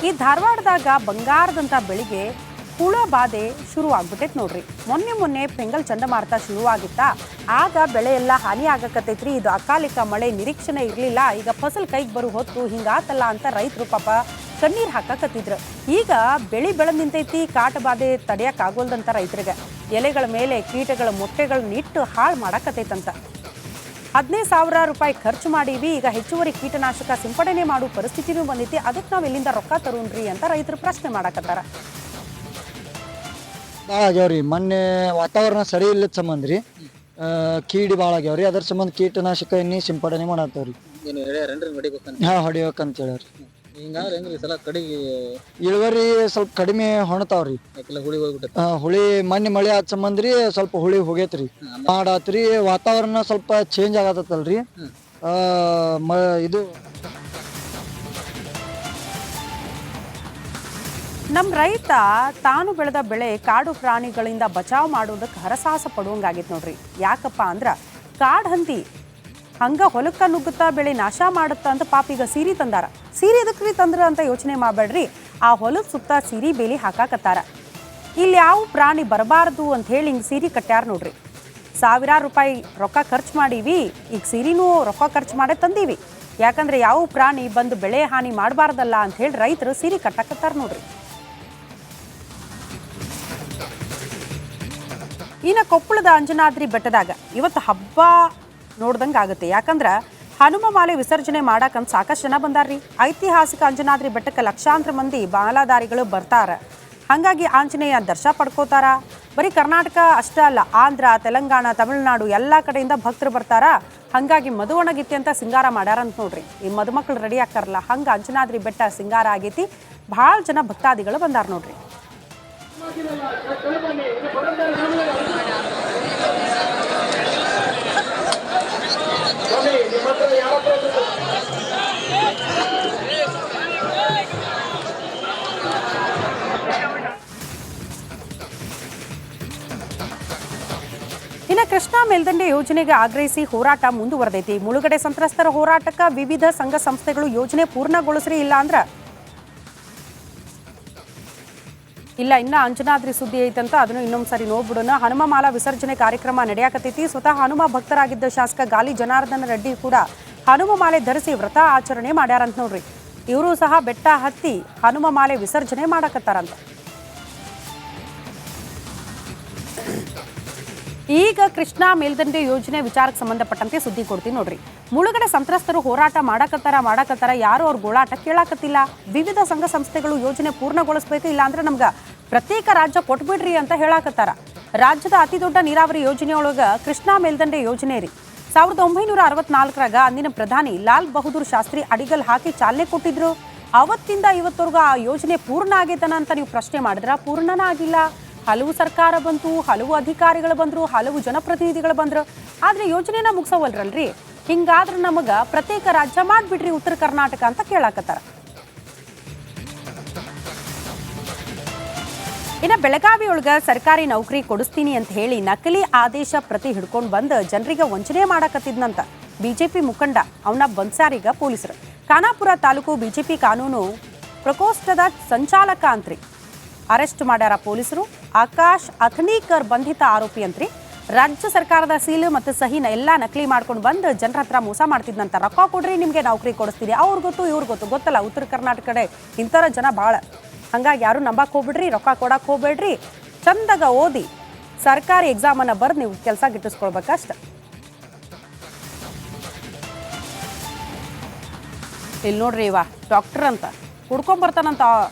ಈ ಧಾರವಾಡದಾಗ ಬಂಗಾರದಂಥ ಬೆಳಿಗ್ಗೆ ಹುಳ ಬಾಧೆ ಶುರು ಆಗ್ಬಿಟ್ಟೈತೆ ನೋಡ್ರಿ. ಮೊನ್ನೆ ಪೆಂಗಲ್ ಚಂಡಮಾರುತ ಶುರುವಾಗಿತ್ತ, ಆಗ ಬೆಳೆ ಎಲ್ಲ ಹಾನಿ ಆಗಕತ್ತೈತ್ರಿ. ಇದು ಅಕಾಲಿಕ ಮಳೆ ನಿರೀಕ್ಷಣೆ ಇರಲಿಲ್ಲ. ಈಗ ಫಸಲ್ ಕೈಗೆ ಬರೋ ಹೊತ್ತು ಹಿಂಗಾತಲ್ಲ ಅಂತ ರೈತರು ಪಾಪ ಕಣ್ಣೀರು ಹಾಕಕತ್ತಿದ್ರು. ಈಗ ಬೆಳೆ ನಿಂತೈತಿ, ಕಾಟ ಬಾಧೆ ತಡೆಯಕ್ಕಾಗೋಲ್ದಂತ ರೈತರಿಗೆ. ಎಲೆಗಳ ಮೇಲೆ ಕೀಟಗಳ ಮೊಟ್ಟೆಗಳನ್ನ ಇಟ್ಟು ಹಾಳು ಮಾಡಕತ್ತೈತಂತ. 15,000 ರೂಪಾಯಿ ಖರ್ಚು ಮಾಡೀವಿ, ಈಗ ಹೆಚ್ಚುವರಿ ಕೀಟನಾಶಕ ಸಿಂಪಡಣೆ ಮಾಡೋ ಪರಿಸ್ಥಿತಿನೂ ಬಂದೈತಿ. ಅದಕ್ಕೆ ನಾವು ಎಲ್ಲಿಂದ ರೊಕ್ಕ ತರೋಣ್ರಿ ಅಂತ ರೈತರು ಪ್ರಶ್ನೆ ಮಾಡಕತ್ತಾರ. ಭಾಳ ಆಗ್ಯಾವ್ರಿ. ಮೊನ್ನೆ ವಾತಾವರಣ ಸರಿ ಇಲ್ಲದ ಸಂಬಂಧ ರೀ ಕೀಡಿ ಭಾಳ ಆಗ್ಯಾವ್ರಿ. ಅದ್ರ ಸಂಬಂಧ ಕೀಟನಾಶಕ ಎಣ್ಣೆ ಸಿಂಪಡಣೆ ಮಾಡತ್ತವ್ರಿ. ಹೊಡಿಬೇಕಂತ ಹೇಳ್ಯಾರ. ಇಳುವರಿ ಸ್ವಲ್ಪ ಕಡಿಮೆ ಹೊಣತಾವ್ರಿ. ಹುಳಿ ಮೊನ್ನೆ ಮಳೆ ಆದ ಸಂಬಂಧ ರೀ ಸ್ವಲ್ಪ ಹುಳಿ ಹೋಗೇತ್ರಿ. ಮಾಡಾತ್ರಿ. ವಾತಾವರಣ ಸ್ವಲ್ಪ ಚೇಂಜ್ ಆಗತ್ತಲ್ರಿ. ಇದು ನಮ್ಮ ರೈತ ತಾನು ಬೆಳೆದ ಬೆಳೆ ಕಾಡು ಪ್ರಾಣಿಗಳಿಂದ ಬಚಾವ್ ಮಾಡೋದಕ್ಕೆ ಹರಸಾಹಸ ಪಡುವಂಗಾಗಿತ್ತು ನೋಡ್ರಿ. ಯಾಕಪ್ಪ ಅಂದ್ರ ಕಾಡು ಹಂದಿ ಹಂಗ ಹೊಲಕ್ಕ ನುಗ್ಗುತ್ತಾ ಬೆಳೆ ನಾಶ ಮಾಡುತ್ತಾ ಅಂತ ಪಾಪ ಈಗ ಸೀರೆ ತಂದಾರ. ಸೀರೆ ಎದಕ್ರಿ ತಂದ್ರ ಅಂತ ಯೋಚನೆ ಮಾಡಬೇಡ್ರಿ. ಆ ಹೊಲದ ಸುತ್ತ ಸೀರೆ ಬೇಲಿ ಹಾಕಾಕತ್ತಾರ. ಇಲ್ಲಿ ಯಾವ ಪ್ರಾಣಿ ಬರಬಾರ್ದು ಅಂತ ಹೇಳಿ ಹಿಂಗೆ ಸೀರೆ ಕಟ್ಟ್ಯಾರ ನೋಡ್ರಿ. ಸಾವಿರಾರು ರೂಪಾಯಿ ರೊಕ್ಕ ಖರ್ಚು ಮಾಡೀವಿ, ಈಗ ಸೀರೆನೂ ರೊಕ್ಕ ಖರ್ಚು ಮಾಡೇ ತಂದೀವಿ. ಯಾಕಂದ್ರೆ ಯಾವ ಪ್ರಾಣಿ ಬಂದು ಬೆಳೆ ಹಾನಿ ಮಾಡಬಾರ್ದಲ್ಲ ಅಂತ ಹೇಳಿ ರೈತರು ಸೀರೆ ಕಟ್ಟಾಕತ್ತಾರ ನೋಡ್ರಿ. ಇನ್ನು ಕೊಪ್ಪಳದ ಅಂಜನಾದ್ರಿ ಬೆಟ್ಟದಾಗ ಇವತ್ತು ಹಬ್ಬ ನೋಡ್ದಂಗೆ ಆಗುತ್ತೆ. ಯಾಕಂದ್ರೆ ಹನುಮ ಮಾಲೆ ವಿಸರ್ಜನೆ ಮಾಡಕ್ಕಂತ ಸಾಕಷ್ಟು ಜನ ಬಂದಾರ್ರಿ. ಐತಿಹಾಸಿಕ ಅಂಜನಾದ್ರಿ ಬೆಟ್ಟಕ್ಕೆ ಲಕ್ಷಾಂತರ ಮಂದಿ ಮಾಲಾಧಾರಿಗಳು ಬರ್ತಾರ. ಹಾಗಾಗಿ ಆಂಜನೇಯ ದರ್ಶನ ಪಡ್ಕೋತಾರ. ಬರೀ ಕರ್ನಾಟಕ ಅಷ್ಟೇ ಅಲ್ಲ, ಆಂಧ್ರ, ತೆಲಂಗಾಣ, ತಮಿಳುನಾಡು ಎಲ್ಲ ಕಡೆಯಿಂದ ಭಕ್ತರು ಬರ್ತಾರ. ಹಾಗಾಗಿ ಮದುವಣಗಿತ್ತಿ ಅಂತ ಸಿಂಗಾರ ಮಾಡ್ಯಾರಂತ ನೋಡ್ರಿ. ಈ ಮದುಮಕ್ಕಳು ರೆಡಿ ಆಗ್ತಾರಲ್ಲ, ಹಂಗೆ ಅಂಜನಾದ್ರಿ ಬೆಟ್ಟ ಸಿಂಗಾರ ಆಗೈತಿ. ಭಾಳ ಜನ ಭಕ್ತಾದಿಗಳು ಬಂದಾರ ನೋಡ್ರಿ. ಇನ್ನು ಕೃಷ್ಣಾ ಮೇಲ್ದಂಡೆ ಯೋಜನೆಗೆ ಆಗ್ರಹಿಸಿ ಹೋರಾಟ ಮುಂದುವರೆದೈತಿ. ಮುಳುಗಡೆ ಸಂತ್ರಸ್ತರ ಹೋರಾಟಕ್ಕೆ ವಿವಿಧ ಸಂಘ ಸಂಸ್ಥೆಗಳು ಯೋಜನೆ ಪೂರ್ಣಗೊಳಿಸ್ರಿ, ಇಲ್ಲ ಅಂದ್ರ ಇಲ್ಲ ಇನ್ನ ಅಂಜನಾದ್ರಿ ಸುದ್ದಿ ಐತಂತ ಅದನ್ನು ಇನ್ನೊಂದು ಸರಿ ನೋಡ್ಬಿಡೋಣ. ಹನುಮ ಮಾಲಾ ವಿಸರ್ಜನೆ ಕಾರ್ಯಕ್ರಮ ನಡೆಯಾಕತೈತಿ. ಸ್ವತಃ ಹನುಮ ಭಕ್ತರಾಗಿದ್ದ ಶಾಸಕ ಗಾಲಿ ಜನಾರ್ದನ ರೆಡ್ಡಿ ಕೂಡ ಹನುಮ ಮಾಲೆ ಧರಿಸಿ ವ್ರತ ಆಚರಣೆ ಮಾಡ್ಯಾರಂತ ನೋಡ್ರಿ. ಇವರು ಸಹ ಬೆಟ್ಟ ಹತ್ತಿ ಹನುಮ ಮಾಲೆ ವಿಸರ್ಜನೆ ಮಾಡಕತ್ತಾರಂತ. ಈಗ ಕೃಷ್ಣಾ ಮೇಲ್ದಂಡೆ ಯೋಜನೆ ವಿಚಾರಕ್ಕೆ ಸಂಬಂಧಪಟ್ಟಂತೆ ಸುದ್ದಿ ಕೊಡ್ತೀನಿ ನೋಡ್ರಿ. ಮುಳುಗಡೆ ಸಂತ್ರಸ್ತರು ಹೋರಾಟ ಮಾಡಕತ್ತಾರ. ಯಾರು ಅವ್ರ ಗೋಳಾಟ ಕೇಳಾಕತ್ತಿಲ್ಲ. ವಿವಿಧ ಸಂಘ ಸಂಸ್ಥೆಗಳು ಯೋಜನೆ ಪೂರ್ಣಗೊಳಿಸಬೇಕು, ಇಲ್ಲ ಅಂದ್ರೆ ನಮ್ಗೆ ಪ್ರತ್ಯೇಕ ರಾಜ್ಯ ಕೊಟ್ಬಿಡ್ರಿ ಅಂತ ಹೇಳಾಕತ್ತಾರ. ರಾಜ್ಯದ ಅತಿ ದೊಡ್ಡ ನೀರಾವರಿ ಯೋಜನೆಯೊಳಗ ಕೃಷ್ಣಾ ಮೇಲ್ದಂಡೆ ಯೋಜನೆ ರೀ. 1964ರಾಗ ಅಂದಿನ ಪ್ರಧಾನಿ ಲಾಲ್ ಬಹದ್ದೂರ್ ಶಾಸ್ತ್ರಿ ಅಡಿಗಲ್ ಹಾಕಿ ಚಾಲನೆ ಕೊಟ್ಟಿದ್ರು. ಅವತ್ತಿಂದ ಇವತ್ತವರೆಗೂ ಆ ಯೋಜನೆ ಪೂರ್ಣ ಆಗೈತನ ಅಂತ ನೀವು ಪ್ರಶ್ನೆ ಮಾಡಿದ್ರ, ಪೂರ್ಣನ ಆಗಿಲ್ಲ. ಹಲವು ಸರ್ಕಾರ ಬಂತು, ಹಲವು ಅಧಿಕಾರಿಗಳು ಬಂದ್ರು, ಹಲವು ಜನಪ್ರತಿನಿಧಿಗಳು ಬಂದ್ರು, ಆದ್ರೆ ಯೋಜನೆನ ಮುಗಿಸವಲ್ರಲ್ರಿ. ಹಿಂಗಾದ್ರೆ ನಮಗ ಪ್ರತ್ಯೇಕ ರಾಜ್ಯ ಮಾಡ್ಬಿಡ್ರಿ ಉತ್ತರ ಕರ್ನಾಟಕ ಅಂತ ಕೇಳಾಕತ್ತಾರ. ಇನ್ನು ಬೆಳಗಾವಿ ಒಳಗ ಸರ್ಕಾರಿ ನೌಕರಿ ಕೊಡಿಸ್ತೀನಿ ಅಂತ ಹೇಳಿ ನಕಲಿ ಆದೇಶ ಪ್ರತಿ ಹಿಡ್ಕೊಂಡು ಬಂದು ಜನರಿಗೆ ವಂಚನೆ ಮಾಡಕತ್ತಿದ್ನಂತ ಬಿಜೆಪಿ ಮುಖಂಡ ಅವನ ಬಂದ್ಸಾರೀಗ ಪೊಲೀಸರು. ಖಾನಾಪುರ ತಾಲೂಕು ಬಿಜೆಪಿ ಕಾನೂನು ಪ್ರಕೋಷ್ಠದ ಸಂಚಾಲಕ ಅಂತ್ರಿ ಅರೆಸ್ಟ್ ಮಾಡ್ಯಾರ ಪೊಲೀಸರು. ಆಕಾಶ್ ಅಥಣೀಕರ್ ಬಂಧಿತ ಆರೋಪಿ ಅಂತ್ರಿ. ರಾಜ್ಯ ಸರ್ಕಾರದ ಸೀಲ್ ಮತ್ತು ಸಹಿನ ಎಲ್ಲ ನಕಲಿ ಮಾಡ್ಕೊಂಡು ಬಂದು ಜನರ ಹತ್ರ ಮೋಸ ಮಾಡ್ತಿದ್ನಂತ. ರೊಕ್ಕ ಕೊಡ್ರಿ ನಿಮಗೆ ನೌಕರಿ ಕೊಡಿಸ್ತೀನಿ, ಅವ್ರ ಗೊತ್ತು ಇವ್ರ ಗೊತ್ತಲ್ಲ. ಉತ್ತರ ಕರ್ನಾಟಕ ಕಡೆ ಇಂಥರ ಜನ ಭಾಳ. ಹಂಗಾಗಿ ಯಾರು ನಂಬಕ್ಕೆ ಹೋಗ್ಬಿಡ್ರಿ, ರೊಕ್ಕ ಕೊಡಕ್ಕೆ ಹೋಗ್ಬೇಡ್ರಿ. ಚಂದಾಗ ಓದಿ ಸರ್ಕಾರಿ ಎಕ್ಸಾಮನ್ನು ಬರೆದು ನೀವು ಕೆಲಸ ಗಿಟ್ಟಿಸ್ಕೊಳ್ಬೇಕಷ್ಟ. ಇಲ್ಲಿ ನೋಡ್ರಿ, ಇವ ಡಾಕ್ಟರ್ ಅಂತ ಹುಡ್ಕೊಂಬರ್ತಾನಂತ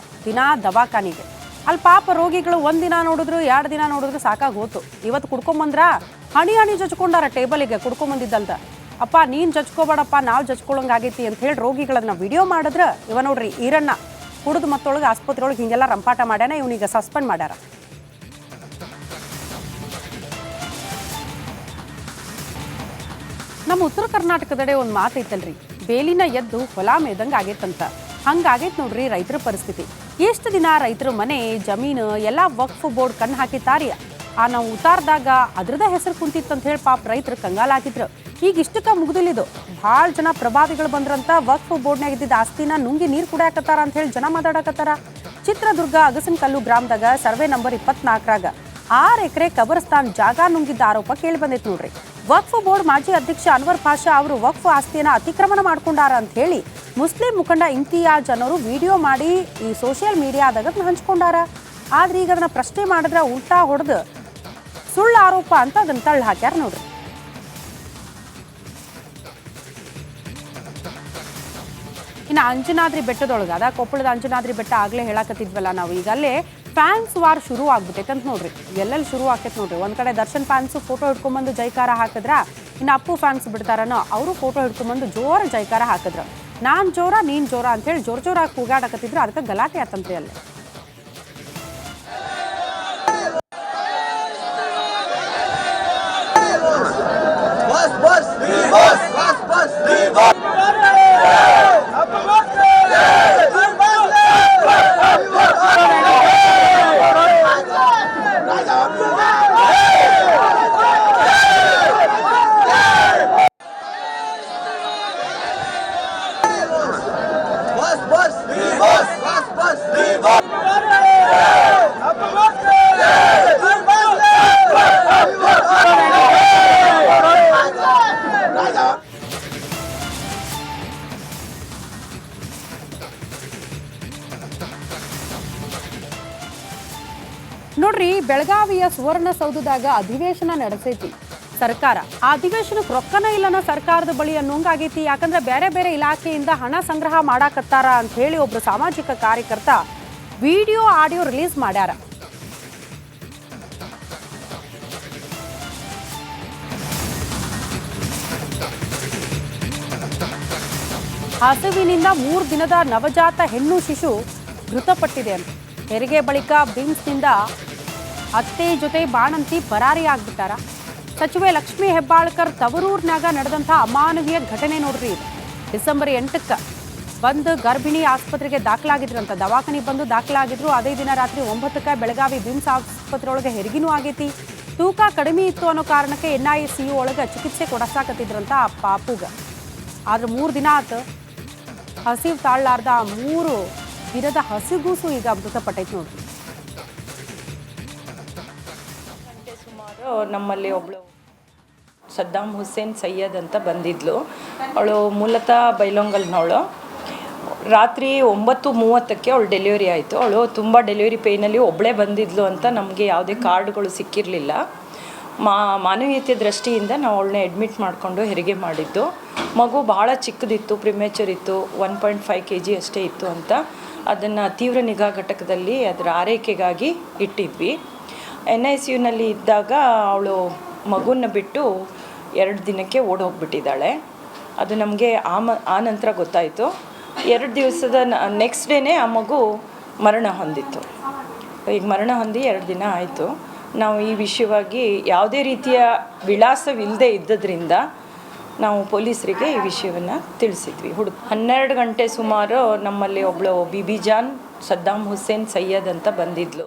ದಿನಾ ದವಾಖಾನಿಗೆ. ಅಲ್ಲಿ ಪಾಪ ರೋಗಿಗಳು ಒಂದಿನ ನೋಡಿದ್ರು 2 ದಿನ ನೋಡಿದ್ರು ಸಾಕಾಗಿ ಹೋತು. ಇವತ್ತು ಕುಡ್ಕೊಂಬಂದ್ರ ಹಣಿ ಜಜ್ಕೊಂಡಾರ ಟೇಬಲಿಗೆ ಕುಡ್ಕೊಂಬಂದಿದ್ದಲ್ದ. ಅಪ್ಪ ನೀನು ಜಜ್ಕೋಬೇಡಪ್ಪ, ನಾವು ಜಜ್ಕೊಳ್ಳೋಂಗಾಗೈತಿ ಅಂತ ಹೇಳಿ ರೋಗಿಗಳನ್ನ ವಿಡಿಯೋ ಮಾಡಿದ್ರೆ ಇವ ನೋಡ್ರಿ ಈರಣ್ಣ ಕುಡಿದು ಮತ್ತೊಳಗೆ ಆಸ್ಪತ್ರೆ ಒಳಗೆ ಹಿಂಗೆಲ್ಲ ರಂಪಾಟ ಮಾಡ್ಯಾನ. ಇವನಿಗೆ ಸಸ್ಪೆಂಡ್ ಮಾಡ್ಯಾರ. ನಮ್ಮ ಉತ್ತರ ಕರ್ನಾಟಕದಡೆ ಒಂದು ಮಾತೈತಲ್ರಿ, ಬೇಲಿನ ಎದ್ದು ಹೊಲ ಮೇದಂಗೆ ಆಗೈತಂತ. ಹಂಗಾಗೈತೆ ನೋಡ್ರಿ ರೈತರ ಪರಿಸ್ಥಿತಿ. ಎಷ್ಟು ದಿನ ರೈತರ ಮನೆ ಜಮೀನು ಎಲ್ಲ ವಕ್ಫ್ ಬೋರ್ಡ್ ಕಣ್ಣು ಹಾಕಿತ್ತಾರಿ. ನಾವು ಉತ್ತಾರದಾಗ ಅದ್ರದ ಹೆಸರು ಕುಂತಿತ್ತು ಅಂತ ಹೇಳಿ ಪಾಪ ರೈತರು ಕಂಗಾಲಾಗಿದ್ರು. ಈಗ ಇಷ್ಟಕ್ಕೆ ಮುಗ್ದಿಲ್ಲಿದು ಭಾಳ ಜನ ಪ್ರಭಾವಿಗಳು ಬಂದ್ರಂತ ವಕ್ಫ್ ಬೋರ್ಡ್ನಾಗ ಇದ್ದಿದ್ದ ಆಸ್ತಿನ ನುಂಗಿ ನೀರು ಕುಡಿಯಾಕತ್ತಾರ ಅಂತ ಹೇಳಿ ಜನ ಮಾತಾಡಕತ್ತಾರ. ಚಿತ್ರದುರ್ಗ ಅಗಸನಕಲ್ಲು ಗ್ರಾಮದಾಗ ಸರ್ವೆ ನಂಬರ್ 24ರಾಗ 6 ಎಕರೆ ಕಬರಸ್ತಾನ್ ಜಾಗ ನುಂಗಿದ್ದ ಆರೋಪ ಕೇಳಿ ಬಂದೈತೆ ನೋಡ್ರಿ. ವಕ್ಫ್ ಬೋರ್ಡ್ ಮಾಜಿ ಅಧ್ಯಕ್ಷ ಅನ್ವರ್ ಪಾಷಾ ಅವರು ವಕ್ಫ್ ಆಸ್ತಿಯನ್ನ ಅತಿಕ್ರಮಣ ಮಾಡ್ಕೊಂಡಾರ ಅಂತ ಹೇಳಿ ಮುಸ್ಲಿಂ ಮುಖಂಡ ಇಮ್ತಿಯಾಜ್ ಅನ್ನೋರು ವಿಡಿಯೋ ಮಾಡಿ ಈ ಸೋಷಿಯಲ್ ಮೀಡಿಯಾದಾಗ ಹಂಚ್ಕೊಂಡಾರ. ಆದ್ರೆ ಈಗ ಅದನ್ನ ಪ್ರಶ್ನೆ ಮಾಡಿದ್ರೆ ಉಲ್ಟಾ ಹೊಡೆದು ಸುಳ್ಳು ಆರೋಪ ಅಂತ ಅದನ್ನ ತಳ್ಳಿ ಹಾಕ್ಯಾರ ನೋಡ್ರಿ. ಇನ್ನು ಅಂಜನಾದ್ರಿ ಬೆಟ್ಟದೊಳಗೆ ಕೊಪ್ಪಳದ ಅಂಜನಾದ್ರಿ ಬೆಟ್ಟ ಆಗಲೇ ಹೇಳಕತ್ತಿದ್ವಲ್ಲ ನಾವು, ಈಗ ಅಲ್ಲೇ ಫ್ಯಾನ್ಸ್ ವಾರ್ ಶುರು ಆಗ್ಬಿಟ್ಟೈತೆ ಅಂತ ನೋಡ್ರಿ. ಎಲ್ಲೆಲ್ಲಿ ಶುರು ಆಕೈತೆ ನೋಡ್ರಿ. ಒಂದ್ ಕಡೆ ದರ್ಶನ್ ಫ್ಯಾನ್ಸ್ ಫೋಟೋ ಹಿಡ್ಕೊಂಡ್ಬಂದು ಜೈಕಾರ ಹಾಕಿದ್ರ, ಇನ್ನು ಅಪ್ಪು ಫ್ಯಾನ್ಸ್ ಬಿಡ್ತಾರನೋ ಅವರು ಫೋಟೋ ಹಿಡ್ಕೊಂಡ್ಬಂದು ಜೋರ ಜೈಕಾರ ಹಾಕಿದ್ರು. ನಾನ್ ಜೋರ ನೀನ್ ಜೋರ ಅಂತ ಹೇಳಿ ಜೋರಾಗಿ ಕೂಗಾಡಕತ್ತಿದ್ರು. ಅದಕ್ಕೆ ಗಲಾಟೆ ಆತಂತ್ರಿ ಅಲ್ಲೇ. ನೋಡ್ರಿ, ಬೆಳಗಾವಿಯ ಸುವರ್ಣಸೌಧದಾಗ ಅಧಿವೇಶನ ನಡೆಸೈತಿ ಸರ್ಕಾರ. ಆ ಅಧಿವೇಶನಕ್ಕೆ ರೊಕ್ಕನ ಇಲ್ಲನ ಸರ್ಕಾರದ ಬಳಿ ಅನ್ನೋಂಗಾಗೈತಿ. ಯಾಕಂದ್ರೆ ಬೇರೆ ಬೇರೆ ಇಲಾಖೆಯಿಂದ ಹಣ ಸಂಗ್ರಹ ಮಾಡಾಕತ್ತಾರ ಅಂತ ಹೇಳಿ ಒಬ್ರು ಸಾಮಾಜಿಕ ಕಾರ್ಯಕರ್ತ ವಿಡಿಯೋ ಆಡಿಯೋ ರಿಲೀಸ್ ಮಾಡ್ಯಾರ. ಹಸುವಿನಿಂದ 3 ದಿನದ ನವಜಾತ ಹೆಣ್ಣು ಶಿಶು ಮೃತಪಟ್ಟಿದೆ ಅಂತ. ಹೆರಿಗೆ ಬಳಿಕ ಬಿಮ್ಸ್ನಿಂದ ಅತ್ತೆ ಜೊತೆ ಬಾಣಂತಿ ಪರಾರಿ ಆಗ್ಬಿಟ್ಟಾರ. ಸಚಿವೆ ಲಕ್ಷ್ಮೀ ಹೆಬ್ಬಾಳ್ಕರ್ ತವರೂರ್ನಾಗ ನಡೆದಂಥ ಅಮಾನವೀಯ ಘಟನೆ ನೋಡ್ರಿ. ಇದು ಡಿಸೆಂಬರ್ 8ಕ್ಕೆ ಬಂದು ಗರ್ಭಿಣಿ ಆಸ್ಪತ್ರೆಗೆ ದಾಖಲಾಗಿದ್ರಂತ. ದವಾಖಾನೆ ಬಂದು ದಾಖಲಾಗಿದ್ರು. ಅದೇ ದಿನ ರಾತ್ರಿ 9ಕ್ಕೆ ಬೆಳಗಾವಿ ಬಿಮ್ಸ್ ಆಸ್ಪತ್ರೆ ಒಳಗೆ ಹೆರಿಗೆನೂ ಆಗೈತಿ. ತೂಕ ಕಡಿಮೆ ಇತ್ತು ಅನ್ನೋ ಕಾರಣಕ್ಕೆ NICU ಒಳಗೆ ಚಿಕಿತ್ಸೆ ಕೊಡಿಸಾಕತ್ತಿದ್ರಂತ ಆ ಪಾಪುಗ. ಆದ್ರೆ 3 ದಿನ ಆತು ಹಸಿವು ತಾಳಲಾರ್ದ 3 ದಿನದ ಹಸಿಗೂಸು ಈಗ ಮೃತಪಟ್ಟೈತೆ ನೋಡ್ರಿ. ಸುಮಾರು ನಮ್ಮಲ್ಲಿ ಒಬ್ಳು ಸದ್ದಾಮ್ ಹುಸೇನ್ ಸೈಯದ್ ಅಂತ ಬಂದಿದ್ಲು. ಅವಳು ಮೂಲತಃ ಬೈಲೊಂಗಲ್ನವಳು. ರಾತ್ರಿ 9:30ಕ್ಕೆ ಅವಳು ಡೆಲಿವರಿ ಆಯಿತು. ಅವಳು ತುಂಬ ಡೆಲಿವರಿ ಪೇಯ್ನಲ್ಲಿ ಒಬ್ಬಳೇ ಬಂದಿದ್ಲು ಅಂತ ನಮಗೆ ಯಾವುದೇ ಕಾರ್ಡ್ಗಳು ಸಿಕ್ಕಿರಲಿಲ್ಲ. ಮಾನವೀಯತೆ ದೃಷ್ಟಿಯಿಂದ ನಾವು ಅವಳನ್ನ ಅಡ್ಮಿಟ್ ಮಾಡಿಕೊಂಡು ಹೆರಿಗೆ ಮಾಡಿದ್ದು. ಮಗು ಭಾಳ ಚಿಕ್ಕದಿತ್ತು, ಪ್ರಿಮೇಚರ್ ಇತ್ತು, 1.5 kg ಅಷ್ಟೇ ಇತ್ತು ಅಂತ ಅದನ್ನು ತೀವ್ರ ನಿಗಾ ಘಟಕದಲ್ಲಿ ಅದರ ಆರೈಕೆಗಾಗಿ ಇಟ್ಟಿದ್ವಿ. NICUನಲ್ಲಿ ಇದ್ದಾಗ ಅವಳು ಮಗುನ ಬಿಟ್ಟು 2 ದಿನಕ್ಕೆ ಓಡೋಗ್ಬಿಟ್ಟಿದ್ದಾಳೆ. ಅದು ನಮಗೆ ಆ ನಂತರ ಗೊತ್ತಾಯಿತು. 2 ದಿವಸದ ನೆಕ್ಸ್ಟ್ ಡೇನೇ ಆ ಮಗು ಮರಣ ಹೊಂದಿತ್ತು. ಈಗ ಮರಣ ಹೊಂದಿ 2 ದಿನ ಆಯಿತು. ನಾವು ಈ ವಿಷಯವಾಗಿ ಯಾವುದೇ ರೀತಿಯ ವಿಳಾಸವಿಲ್ಲದೆ ಇದ್ದದ್ರಿಂದ ನಾವು ಪೊಲೀಸರಿಗೆ ಈ ವಿಷಯವನ್ನು ತಿಳಿಸಿದ್ವಿ. 12 ಗಂಟೆ ಸುಮಾರು ನಮ್ಮಲ್ಲಿ ಒಬ್ಬಳು ಬಿಬಿ ಜಾನ್ ಸದ್ದಾಮ್ ಹುಸೇನ್ ಸೈಯದ್ ಅಂತ ಬಂದಿದ್ಲು.